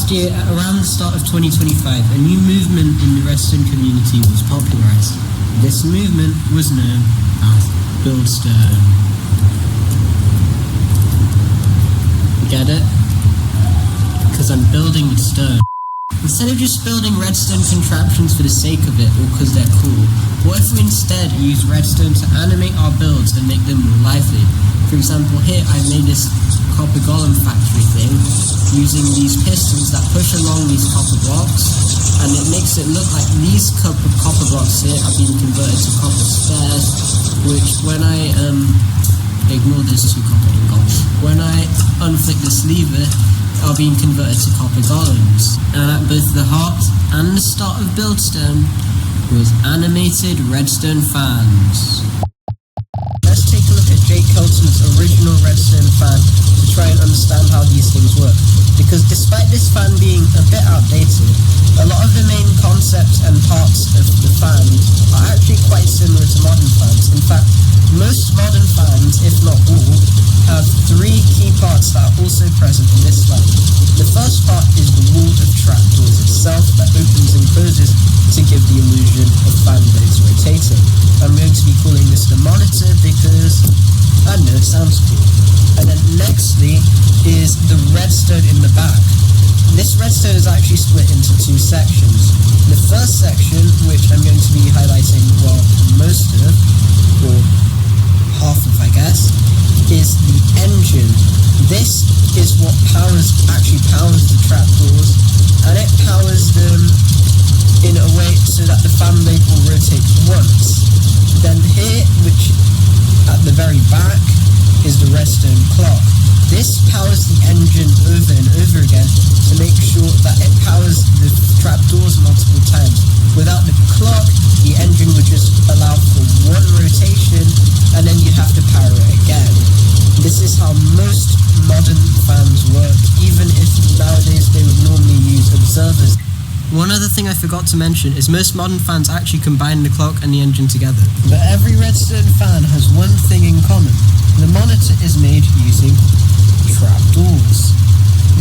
Last year, at around the start of 2025, a new movement in the Redstone community was popularized. This movement was known as Buildstone. Get it? Because I'm building with stone. Instead of just building redstone contraptions for the sake of it or because they're cool, what if we instead use redstone to animate our builds and make them more lively? For example, here I made this copper golem factory thing using these pistons that push along these copper blocks, and it makes it look like these copper blocks here are being converted to copper stairs, which when I ignore those two copper ingots, when I unflick this lever, are being converted to copper golems. And at both the heart and the start of Buildstone was animated redstone fans. Let's take a look at Jake Kelton's original redstone fan to try and understand how these things work. Because despite this fan being a bit outdated, a lot of the main concepts and parts of the fans are actually quite similar to modern fans. In fact, most modern fans, if not all, have three key parts that are also present in this slide. The first part is the wall of trapdoors itself that opens and closes to give the illusion of fan blades rotating. I'm going to be calling this the monitor because, I know, it sounds cool. And then nextly is the redstone in the back. This redstone is actually split into two sections. The first section, which I'm going to be highlighting, well, most of, or half of, I guess, is the engine. This is what actually powers the trapdoors, and it powers them in a way so that the fan blade will rotate once. Then here, which at the very back, is the redstone clock. This powers the engine over and over again to make sure that it powers the trapdoors multiple times. Without the clock, the engine would just allow for one rotation, and then you'd have to power it again. This is how most modern fans work, even if nowadays they would normally use observers. One other thing I forgot to mention is most modern fans actually combine the clock and the engine together. But every redstone fan has one thing in common. The monitor is made using trapdoors.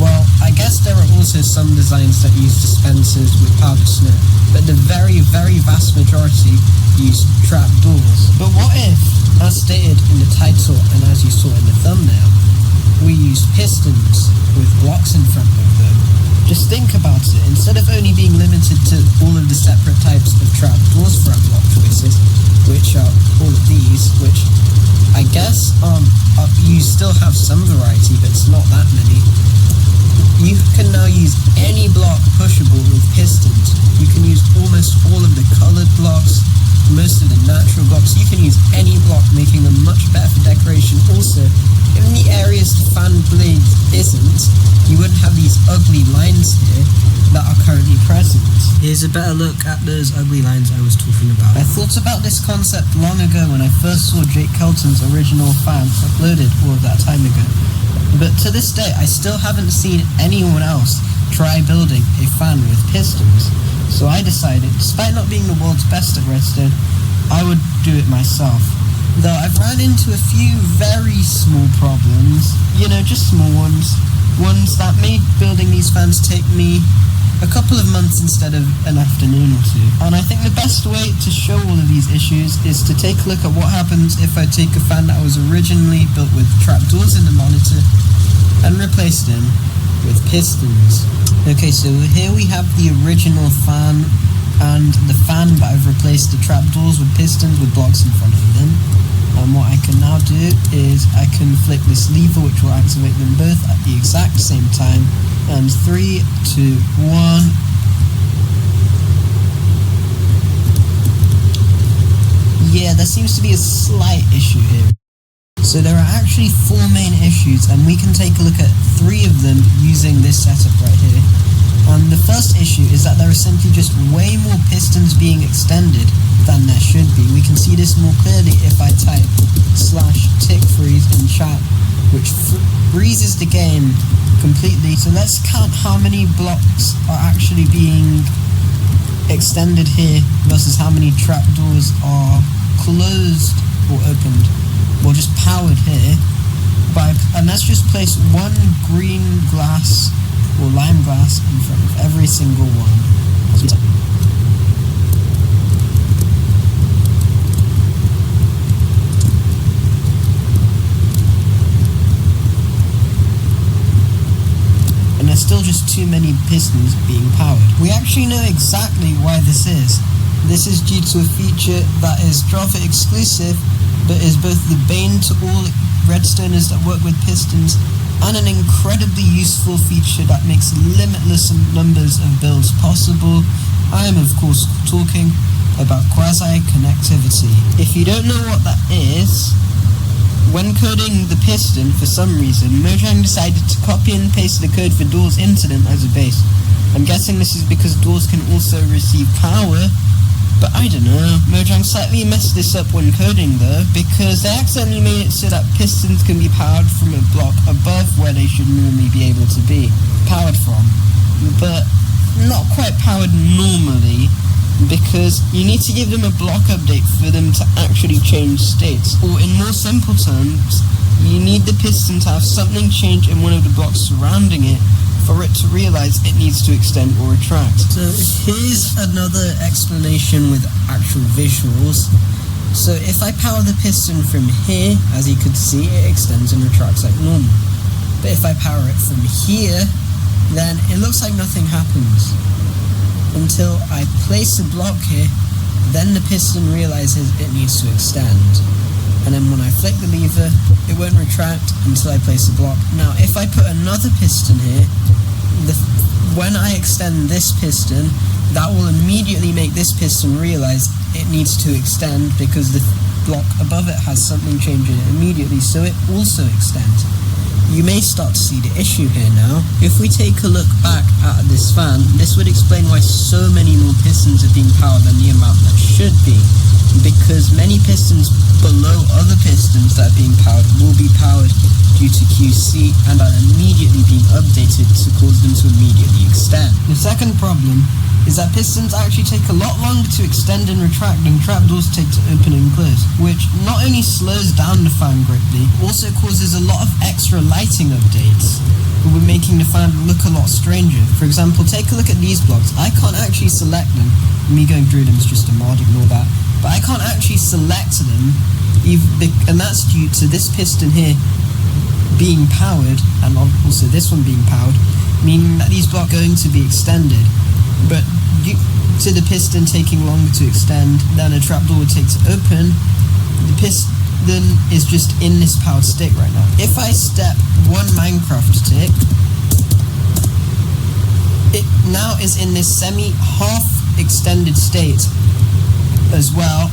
Well, I guess there are also some designs that use dispensers with powdered snow, but the very, very vast majority use trapdoors. But what if, as stated in the title and as you saw in the thumbnail, we use pistons with blocks in front of them? Just think about it. Instead of only being limited to all of the separate types of trapdoors for our block choices, which are all of these, which I guess you still have some variety, but it's not that many. You can now use any block pushable with pistons. You can use almost all of the colored blocks, most of the natural blocks. You can use any block, making them much better for decoration. Also, in the areas the fan blade isn't, you wouldn't have these ugly lines here that are currently present. Here's a better look at those ugly lines I was talking about. I thought about this concept long ago when I first saw Jake Kelton's original fan uploaded all of that time ago. But to this day, I still haven't seen anyone else try building a fan with pistons. So I decided, despite not being the world's best at redstone, I would do it myself. Though I've run into a few very small problems, just small ones. Ones that made building these fans take me a couple of months instead of an afternoon or two. And I think the best way to show all of these issues is to take a look at what happens if I take a fan that was originally built with trapdoors in the monitor and replace them with pistons. Okay, so here we have the original fan and the fan, but I've replaced the trapdoors with pistons with blocks in front of them. And what I can now do is I can flick this lever, which will activate them both at the exact same time. And 3, 2, 1. Yeah, there seems to be a slight issue here. So there are actually 4 main issues, and we can take a look at 3 of them using this setup right here. And the first issue is that there are simply just way more pistons being extended than there should be. We can see this more clearly if I type /tickfreeze in chat, which freezes the game completely. So let's count how many blocks are actually being extended here versus how many trapdoors are closed or opened, or just powered here. And let's just place one green glass or lime glass in front of every single one. And there's still just too many pistons being powered. We actually know exactly why this is. This is due to a feature that is Java exclusive, but is both the bane to all Redstoners that work with pistons, and an incredibly useful feature that makes limitless numbers of builds possible. I am of course talking about quasi-connectivity. If you don't know what that is, when coding the piston, for some reason, Mojang decided to copy and paste the code for doors into them as a base. I'm guessing this is because doors can also receive power, but I don't know. Mojang slightly messed this up when coding though, because they accidentally made it so that pistons can be powered from a block above where they should normally be able to be powered from, but not quite powered normally, because you need to give them a block update for them to actually change states. Or in more simple terms, you need the piston to have something change in one of the blocks surrounding it for it to realize it needs to extend or retract. So here's another explanation with actual visuals. So if I power the piston from here, as you could see, it extends and retracts like normal. But if I power it from here, then it looks like nothing happens. Until I place a block here, then the piston realizes it needs to extend. And then when I flick the lever, it won't retract until I place a block. Now, if I put another piston here, when I extend this piston, that will immediately make this piston realize it needs to extend because the block above it has something changing it immediately, so it also extends. You may start to see the issue here now. If we take a look back at this fan, this would explain why so many more pistons are being powered than the amount that should be. Because many pistons below other pistons that are being powered will be powered due to QC and are immediately being updated to cause them to immediately extend. The second problem is that pistons actually take a lot longer to extend and retract than trapdoors take to open and close, which not only slows down the fan greatly, also causes a lot of extra lighting updates, but we're making the fan look a lot stranger. For example, take a look at these blocks. I can't actually select them. Me going through them is just a mod, ignore that. But I can't actually select them, and that's due to this piston here being powered, and also this one being powered, meaning that these blocks are going to be extended. But due to the piston taking longer to extend than a trapdoor would take to open, the piston is just in this powered state right now. If I step one Minecraft tick, it now is in this semi-half extended state as well,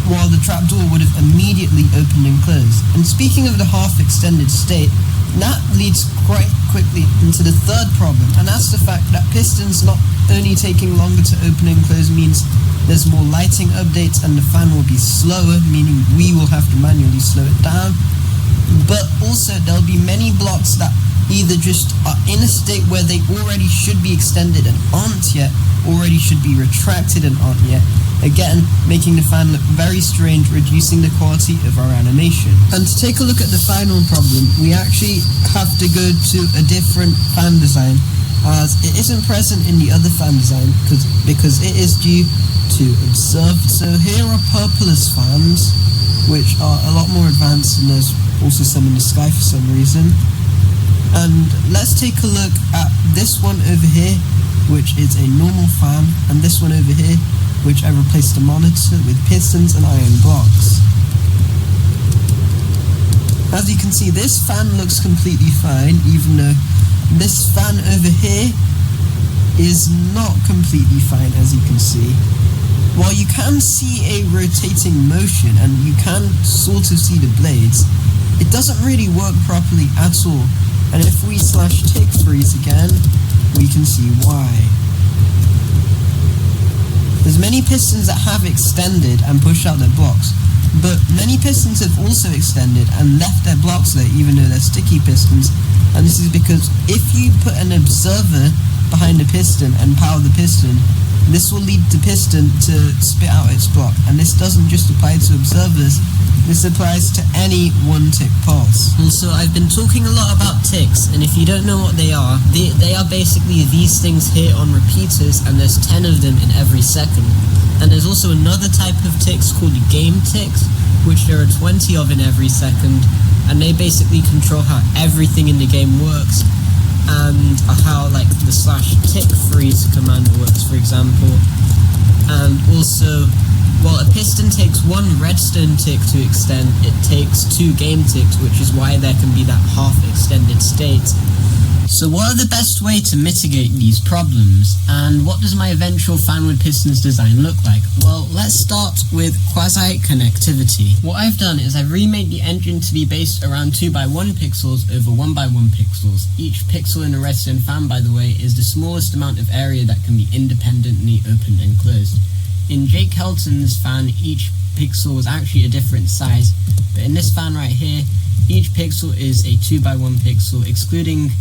while the trapdoor would have immediately opened and closed. And speaking of the half extended state, that leads quite quickly into the third problem, and that's the fact that pistons not only taking longer to open and close means there's more lighting updates and the fan will be slower, meaning we will have to manually slow it down, but also there'll be many blocks that either just are in a state where they already should be extended and aren't yet, already should be retracted and aren't yet, again making the fan look very strange, reducing the quality of our animation. And to take a look at the final problem, we actually have to go to a different fan design, as it isn't present in the other fan design because it is due to observe. So here are purpleless fans, which are a lot more advanced, and there's also some in the sky for some reason. And let's take a look at this one over here, which is a normal fan, and this one over here, which I replaced the monitor with pistons and iron blocks. As you can see, this fan looks completely fine, even though this fan over here is not completely fine, as you can see. While you can see a rotating motion and you can sort of see the blades, it doesn't really work properly at all. And if we /tick freeze again, we can see why. There's many pistons that have extended and pushed out their blocks, but many pistons have also extended and left their blocks there even though they're sticky pistons, and this is because if you put an observer behind the piston and power the piston, this will lead the piston to spit out its block. And this doesn't just apply to observers, This applies to any one-tick pulse. Also, I've been talking a lot about ticks, and if you don't know what they are basically these things here on repeaters, and there's 10 of them in every second. And there's also another type of ticks called game ticks, which there are 20 of in every second, and they basically control how everything in the game works, and how like the /tick freeze command works, for example. And also, while a piston takes one redstone tick to extend, it takes 2 game ticks, which is why there can be that half extended state. So what are the best way to mitigate these problems, and what does my eventual fan with pistons design look like? Well, let's start with quasi-connectivity. What I've done is I've remade the engine to be based around 2x1 pixels over 1x1 pixels. Each pixel in a redstone fan, by the way, is the smallest amount of area that can be independently opened and closed. In Jake Helton's fan, each pixel was actually a different size, but in this fan right here, each pixel is a 2x1 pixel, excluding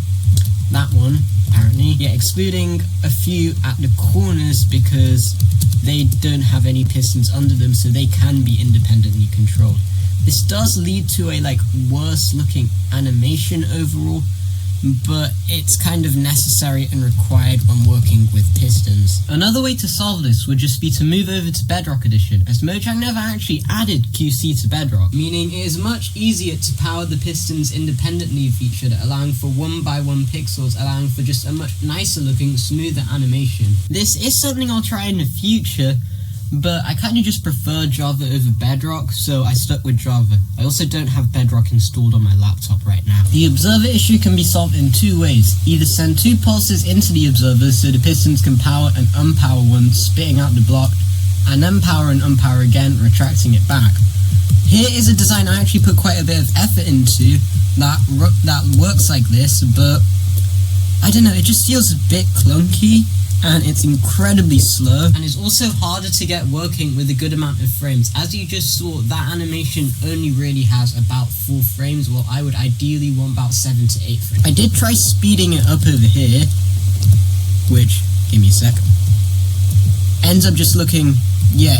that one, apparently. Yeah, excluding a few at the corners because they don't have any pistons under them, so they can be independently controlled. This does lead to a worse looking animation overall, but it's kind of necessary and required when working with pistons. Another way to solve this would just be to move over to Bedrock Edition, as Mojang never actually added QC to Bedrock, meaning it is much easier to power the pistons independently of each other, allowing for 1x1 pixels, allowing for just a much nicer looking, smoother animation. This is something I'll try in the future, but I kind of just prefer Java over Bedrock, so I stuck with Java. I also don't have Bedrock installed on my laptop right now. The observer issue can be solved in 2 ways. Either send 2 pulses into the observer so the pistons can power and unpower one, spitting out the block, and then power and unpower again, retracting it back. Here is a design I actually put quite a bit of effort into that works like this, but I don't know, it just feels a bit clunky, and it's incredibly slow, and is also harder to get working with a good amount of frames. As you just saw, that animation only really has about 4 frames, while I would ideally want about 7 to 8 frames. I did try speeding it up over here, which, give me a sec, ends up just looking,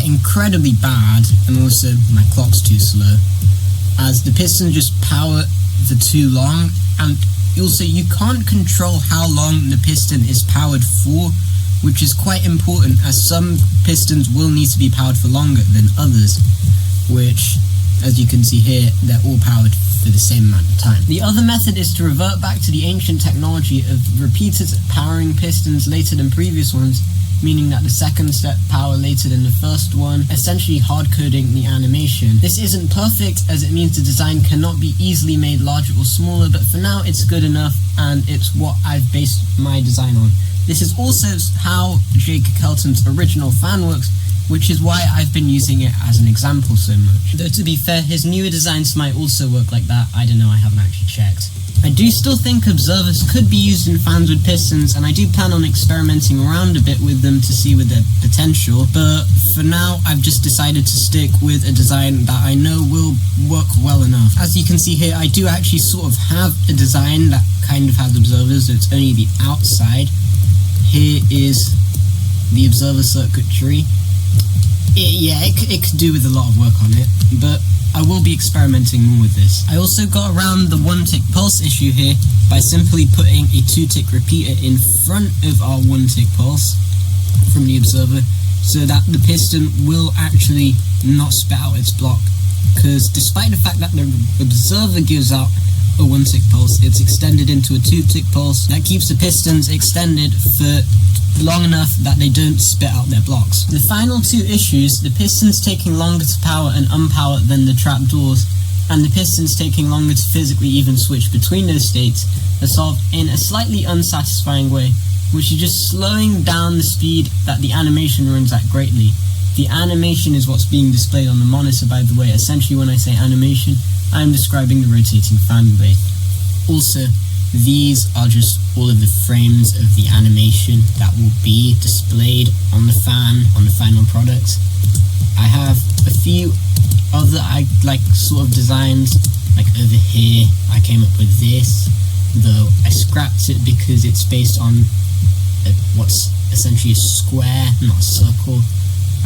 incredibly bad, and also my clock's too slow, as the piston just power for too long, and also you can't control how long the piston is powered for, which is quite important, as some pistons will need to be powered for longer than others, which, as you can see here, they're all powered for the same amount of time. The other method is to revert back to the ancient technology of repeaters powering pistons later than previous ones, meaning that the second step power later than the first one, essentially hard-coding the animation. This isn't perfect, as it means the design cannot be easily made larger or smaller, but for now it's good enough, and it's what I've based my design on. This is also how Jake Helton's original fan works, which is why I've been using it as an example so much. Though to be fair, his newer designs might also work like that. I don't know, I haven't actually checked. I do still think observers could be used in fans with pistons, and I do plan on experimenting around a bit with them to see with their potential, but for now I've just decided to stick with a design that I know will work well enough. As you can see here, I do actually sort of have a design that kind of has observers, so it's only the outside. Here is the observer circuitry. It could do with a lot of work on it, but I will be experimenting more with this. I also got around the 1-tick pulse issue here by simply putting a 2-tick repeater in front of our 1-tick pulse from the observer, so that the piston will actually not spit out its block, because despite the fact that the observer gives out a 1-tick pulse, it's extended into a 2-tick pulse that keeps the pistons extended for long enough that they don't spit out their blocks. The final 2 issues, the pistons taking longer to power and unpower than the trapdoors, and the pistons taking longer to physically even switch between those states, are solved in a slightly unsatisfying way, which is just slowing down the speed that the animation runs at greatly. The animation is what's being displayed on the monitor, by the way. Essentially, when I say animation, I'm describing the rotating fan blade. Also, these are just all of the frames of the animation that will be displayed on the fan, on the final product. I have a few other sort of designs, like over here I came up with this, though I scrapped it because it's based on what's essentially a square, not a circle.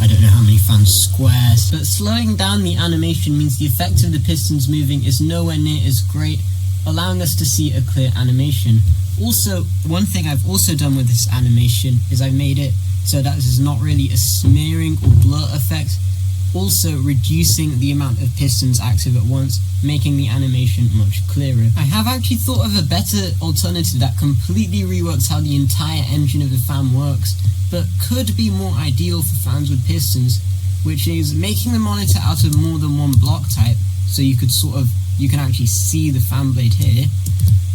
I don't know how many fan squares. But slowing down the animation means the effect of the pistons moving is nowhere near as great, allowing us to see a clear animation. Also, one thing I've also done with this animation is I've made it so that there's not really a smearing or blur effect, also reducing the amount of pistons active at once, making the animation much clearer. I have actually thought of a better alternative that completely reworks how the entire engine of the fan works, but could be more ideal for fans with pistons, which is making the monitor out of more than one block type, so you can actually see the fan blade here,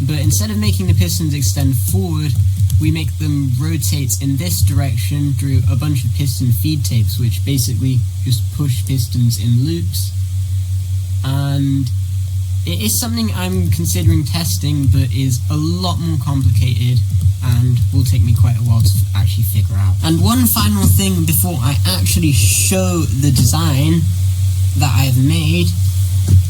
but instead of making the pistons extend forward, we make them rotate in this direction through a bunch of piston feed tapes, which basically just push pistons in loops. And it is something I'm considering testing, but is a lot more complicated and will take me quite a while to actually figure out. And one final thing before I actually show the design that I've made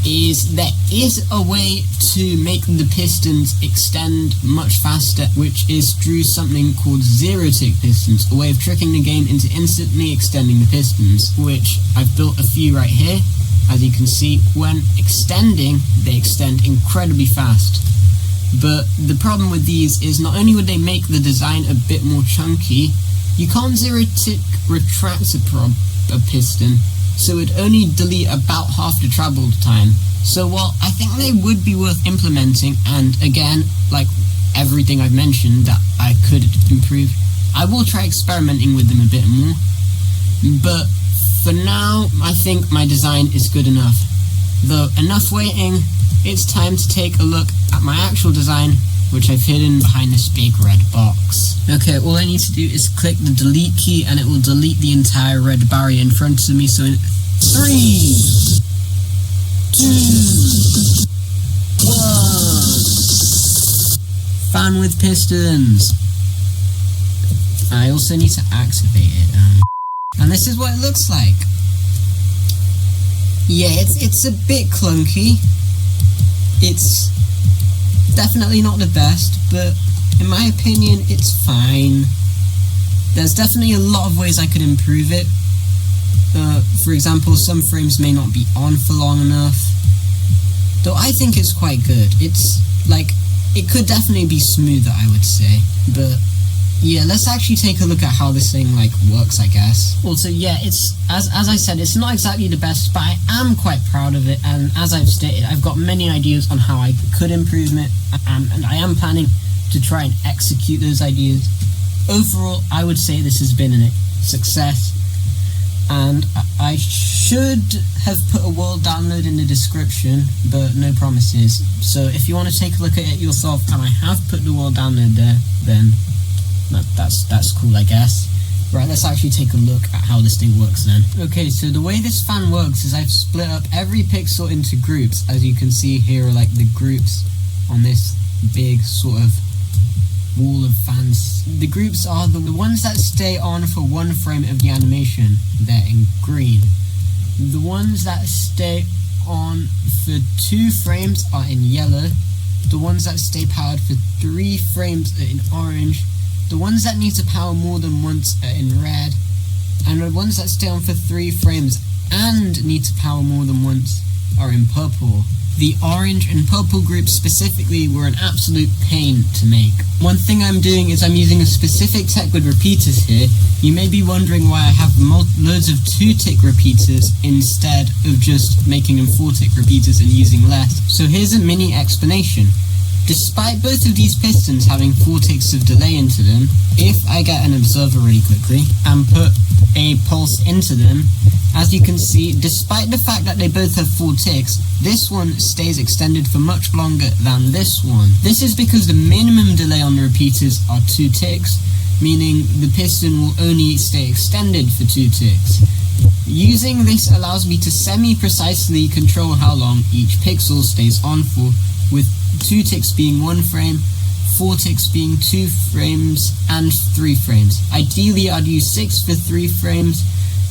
is there is a way to make the pistons extend much faster, which is through something called zero-tick pistons, a way of tricking the game into instantly extending the pistons, which I've built a few right here. As you can see, when extending, they extend incredibly fast. But the problem with these is not only would they make the design a bit more chunky, you can't zero-tick retract a piston, so it would only delete about half the travel time. So while I think they would be worth implementing, and again, like everything I've mentioned that I could improve, I will try experimenting with them a bit more. But for now, I think my design is good enough. Though, enough waiting, it's time to take a look at my actual design, which I've hidden behind this big red box. Okay, all I need to do is click the delete key and it will delete the entire red barrier in front of me. So in 3, 2, 1. Fan with pistons. I also need to activate it. And this is what it looks like. Yeah, it's a bit clunky. It's definitely not the best, but in my opinion, it's fine. There's definitely a lot of ways I could improve it. For example, some frames may not be on for long enough. Though I think it's quite good. It's like, it could definitely be smoother, I would say. But yeah, let's actually take a look at how this thing like works, I guess. Also, yeah, it's as I said, it's not exactly the best, but I am quite proud of it. And as I've stated, I've got many ideas on how I could improve it, and I am planning to try and execute those ideas. Overall, I would say this has been a success, and I should have put a world download in the description, but no promises. So if you want to take a look at it yourself, and I have put the world download there, then that's cool, I guess. Right, let's actually take a look at how this thing works then. Okay, so the way this fan works is I've split up every pixel into groups. As you can see here are like the groups on this big sort of wall of fans. The groups are the ones that stay on for one frame of the animation. They're in green. The ones that stay on for 2 frames are in yellow. The ones that stay powered for 3 frames are in orange. The ones that need to power more than once are in red, and the ones that stay on for 3 frames and need to power more than once are in purple. The orange and purple groups specifically were an absolute pain to make. One thing I'm doing is I'm using a specific tech with repeaters here. You may be wondering why I have loads of 2-tick repeaters instead of just making them 4-tick repeaters and using less. So here's a mini explanation. Despite both of these pistons having 4 ticks of delay into them, if I get an observer really quickly and put a pulse into them, as you can see, despite the fact that they both have 4 ticks, this one stays extended for much longer than this one. This is because the minimum delay on the repeaters are 2 ticks, meaning the piston will only stay extended for 2 ticks. Using this allows me to semi-precisely control how long each pixel stays on for, with 2 ticks being 1 frame, 4 ticks being 2 frames, and 3 frames. Ideally, I'd use 6 for 3 frames,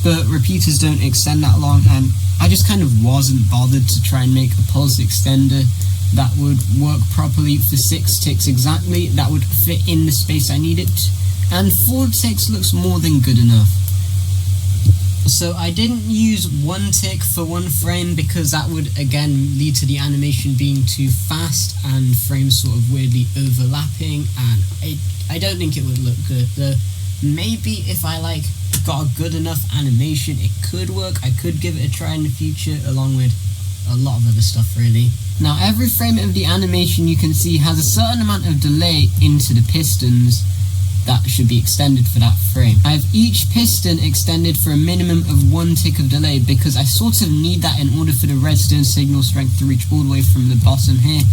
but repeaters don't extend that long, and I just kind of wasn't bothered to try and make a pulse extender that would work properly for 6 ticks exactly, that would fit in the space I need it, and 4 ticks looks more than good enough. So I didn't use 1 tick for 1 frame because that would again lead to the animation being too fast and frames sort of weirdly overlapping, and I don't think it would look good. Though maybe if I got a good enough animation it could work. I could give it a try in the future along with a lot of other stuff really. Now every frame of the animation you can see has a certain amount of delay into the pistons that should be extended for that frame. I have each piston extended for a minimum of 1 tick of delay because I sort of need that in order for the redstone signal strength to reach all the way from the bottom here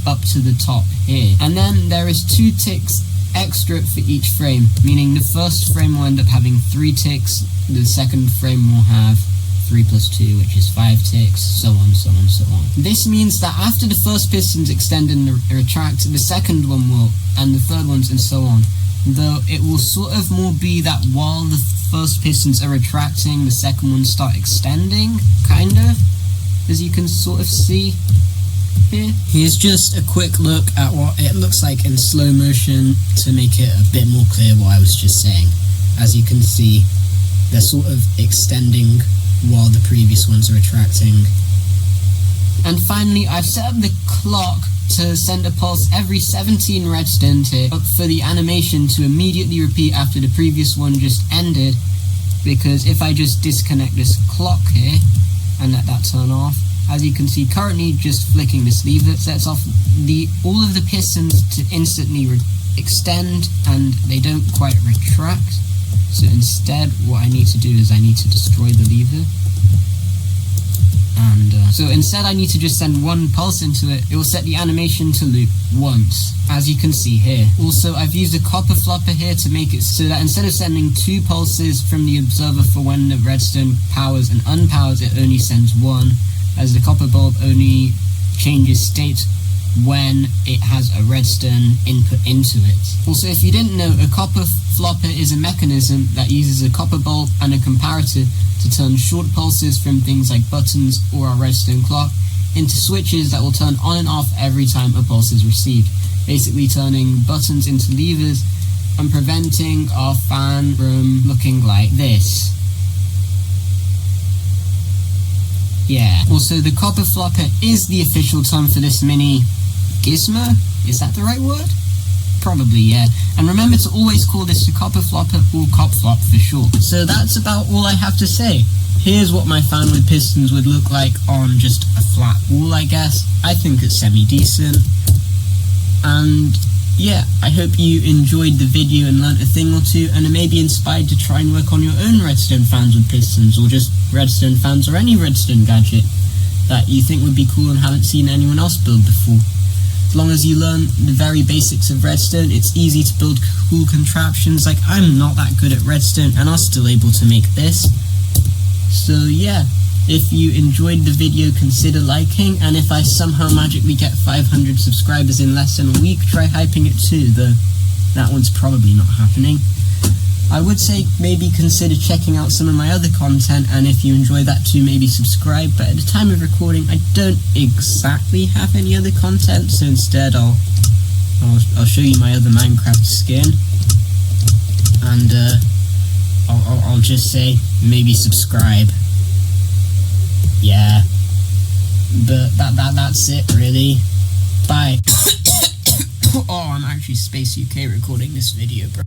up to the top here. And then there is 2 ticks extra for each frame, meaning the first frame will end up having 3 ticks, the second frame will have 3 plus 2, which is 5 ticks, so on, so on, so on. This means that after the first piston's extend and retract, the second one will, and the third ones, and so on. Though it will sort of more be that while the first pistons are retracting, the second ones start extending, kind of, as you can sort of see here. Here's just a quick look at what it looks like in slow motion to make it a bit more clear what I was just saying. As you can see, they're sort of extending while the previous ones are retracting. And finally, I've set up the clock to send a pulse every 17 redstone ticks for the animation to immediately repeat after the previous one just ended, because if I just disconnect this clock here and let that turn off, as you can see currently just flicking this lever sets off all of the pistons to instantly extend and they don't quite retract. So instead what I need to do is I need to destroy the lever. And so instead I need to just send 1 pulse into it. It will set the animation to loop once, as you can see here. Also, I've used a copper flopper here to make it so that instead of sending 2 pulses from the observer for when the redstone powers and unpowers, it only sends 1, as the copper bulb only changes state when it has a redstone input into it. Also, if you didn't know, a copper flopper is a mechanism that uses a copper bulb and a comparator to turn short pulses from things like buttons or a redstone clock into switches that will turn on and off every time a pulse is received, basically turning buttons into levers and preventing our fan from looking like this. Yeah. Also, the copper flopper is the official term for this mini gizmo. Is that the right word? Probably, yeah. And remember to always call this the copper flopper or cop flop for short. So that's about all I have to say. Here's what my fan with pistons would look like on just a flat wall, I guess. I think it's semi-decent. And yeah, I hope you enjoyed the video and learnt a thing or two, and are maybe inspired to try and work on your own redstone fans with pistons, or just redstone fans, or any redstone gadget that you think would be cool and haven't seen anyone else build before. As long as you learn the very basics of redstone, it's easy to build cool contraptions. Like, I'm not that good at redstone and I'm still able to make this. So yeah, if you enjoyed the video, consider liking, and if I somehow magically get 500 subscribers in less than a week, try hyping it too, though that one's probably not happening. I would say maybe consider checking out some of my other content, and if you enjoy that too, maybe subscribe, but at the time of recording I don't exactly have any other content, so instead I'll show you my other Minecraft skin, and I'll just say maybe subscribe. Yeah, but that's it really. Bye. Oh, I'm actually Space UK recording this video, bro.